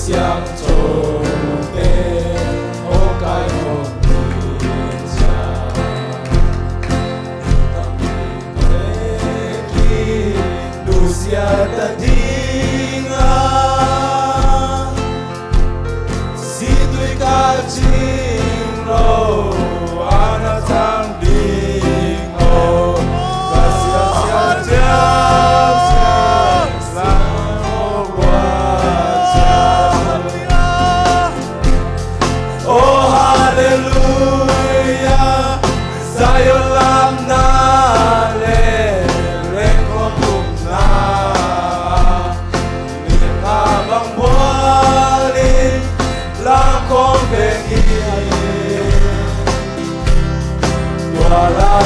เสียงโจเตโอกายคงมีชาตั้งเมื่อกี้ดูเสียแต่ดีงาสิด้วยการจริงเราอาณาจักรดีโง่กาเสียเสียเจ้า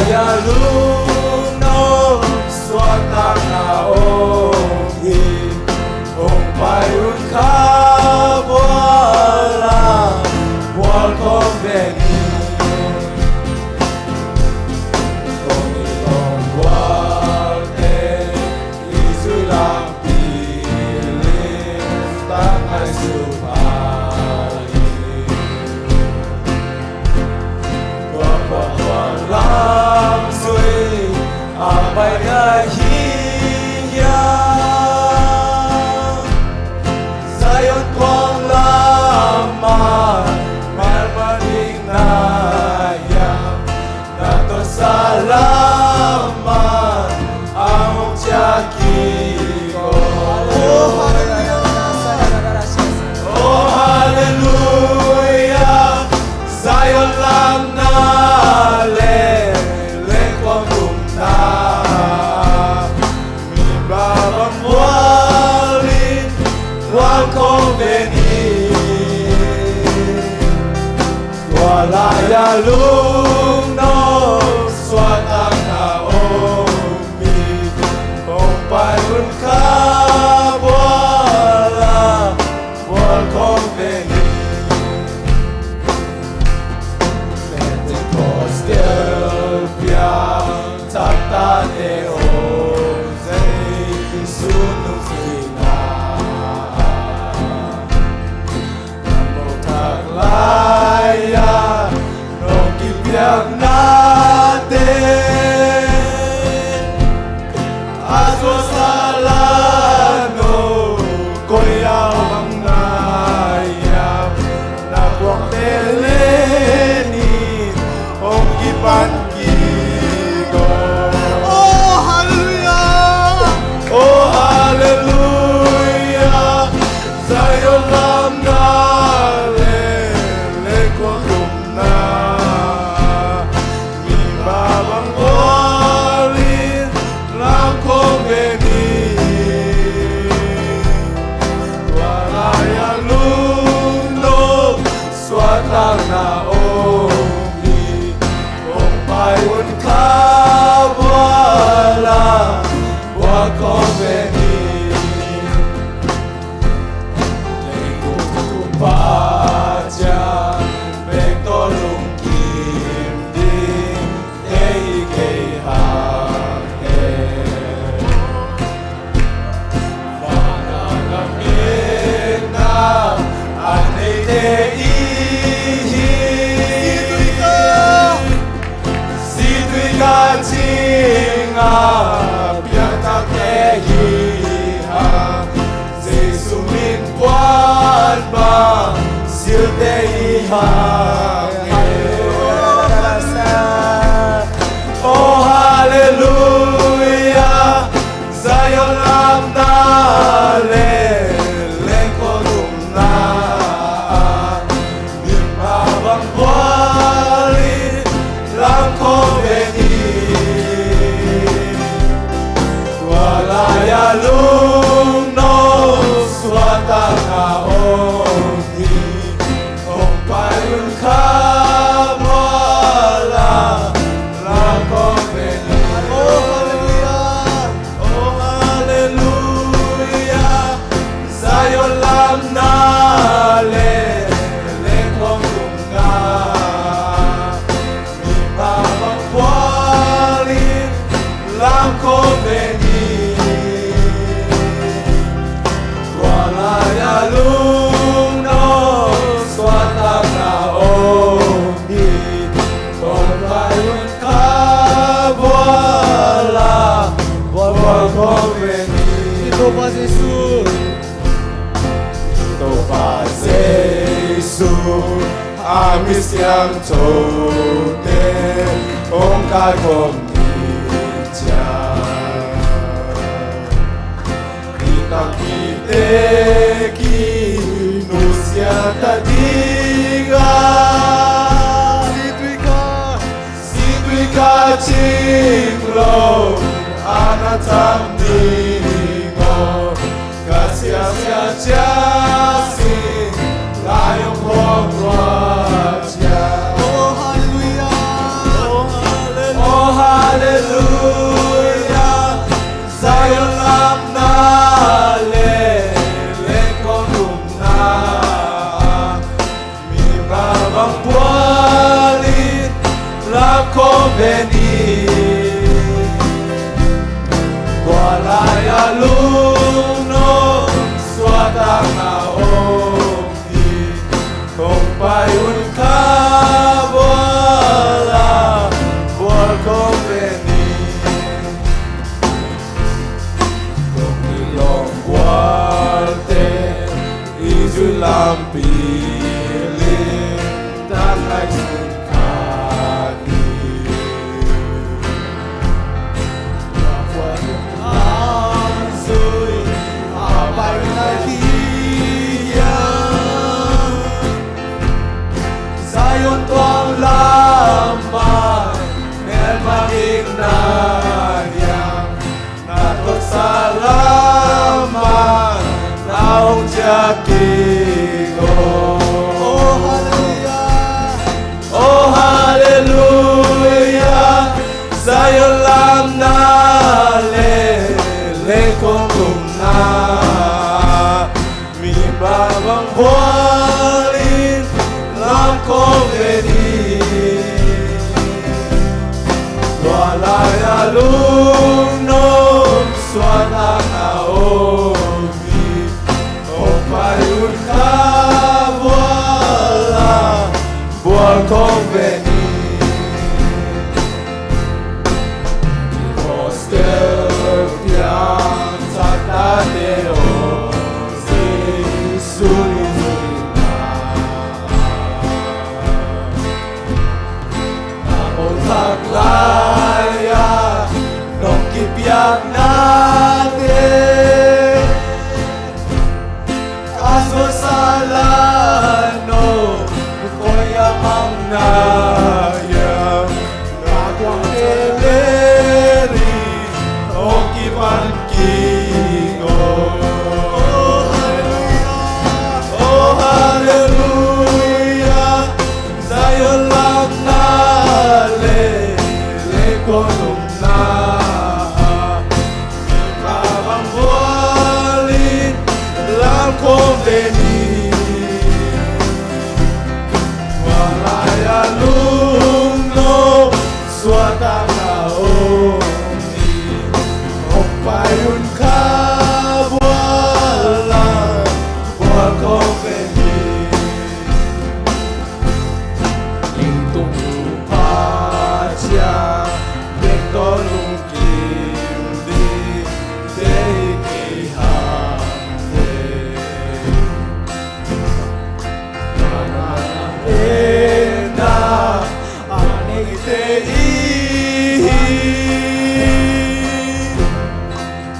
Ya luno suata naohi Ong payun ka bola Bual konveni Kong itong bual te Isu lang pilih Tangay supali Lam sui abai hiya Zion kwang laman malmaning nayam Nato salaman among tiyakiko Oh hallelujah Zion lam na Walaya luno suata naomi Kong payun ka bola Bual konveni Pentecostal piang Tatane ozay Sunong sina Namotaglaya Nung kibiyag natin Aso salano Koyaw ang nayam Nakwang telenin Ong kipankigo Oh hallelujah Oh hallelujah Sa'yo lam na naomi Kung payun ka wala Buwag konveni Lingkong tutupadya Bektolong kimdim Kay hangin Mananamit na Anay Jinga pianta kehiha Jesu min kuat ba silte iha Oh hallelujah Zion lam nale Lengkolum na Mabang buali Lam konveni Walaya luno suata naomi Kung payun ka bola Lam konveni Oh hallelujah Oh hallelujah Zion lam nale Lengkong lunga Mibabang buali Lam konveni มีเสียงโทเตองค์กายของนิจาที่ตั้งที่เตกินุเสียตาดีกาสิทวิกาจิงโลอานาทัมดีโงกาเสียเสียจาสิลายองค์พระเจ้า Oh hallelujah Zion lam na le konum na mi babang bualit la conveni Kualaya luno swatang na oki kung payun ka wala bual conveni kung ilong bualte izulang piling tanay sungkani Azuy abay na liya Zion tuang lamang Nel magnanyang Natot salaman Naong jakigo Oh hallelujah Zion lam na le kong na Mi babang bualin lam kong Walaya lunom swatang naomi Kung payun ka wala bual conveni Hostel piang satateo si suri-suri Taglaya nung kipiyak natin Kaso salano ko'y amang nayang Nagwang teleri o kipankingo Oh hallelujah Zion lam na konum na Babang bualin lam conveni Walaya lumno swatang naomi Kung payun ka wala bual conveni Intung lupa siya Konung kindi teikihante Mananahena aniteihi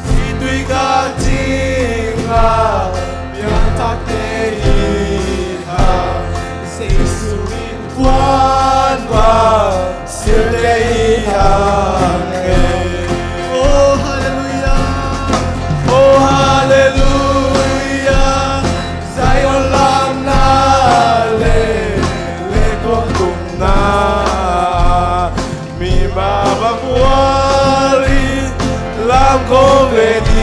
Situi kajinga yang tak teiha Seisuin puan ba sildeiha Oh hallelujah Zion lam na le kontum na Mi babang bualin lam conveni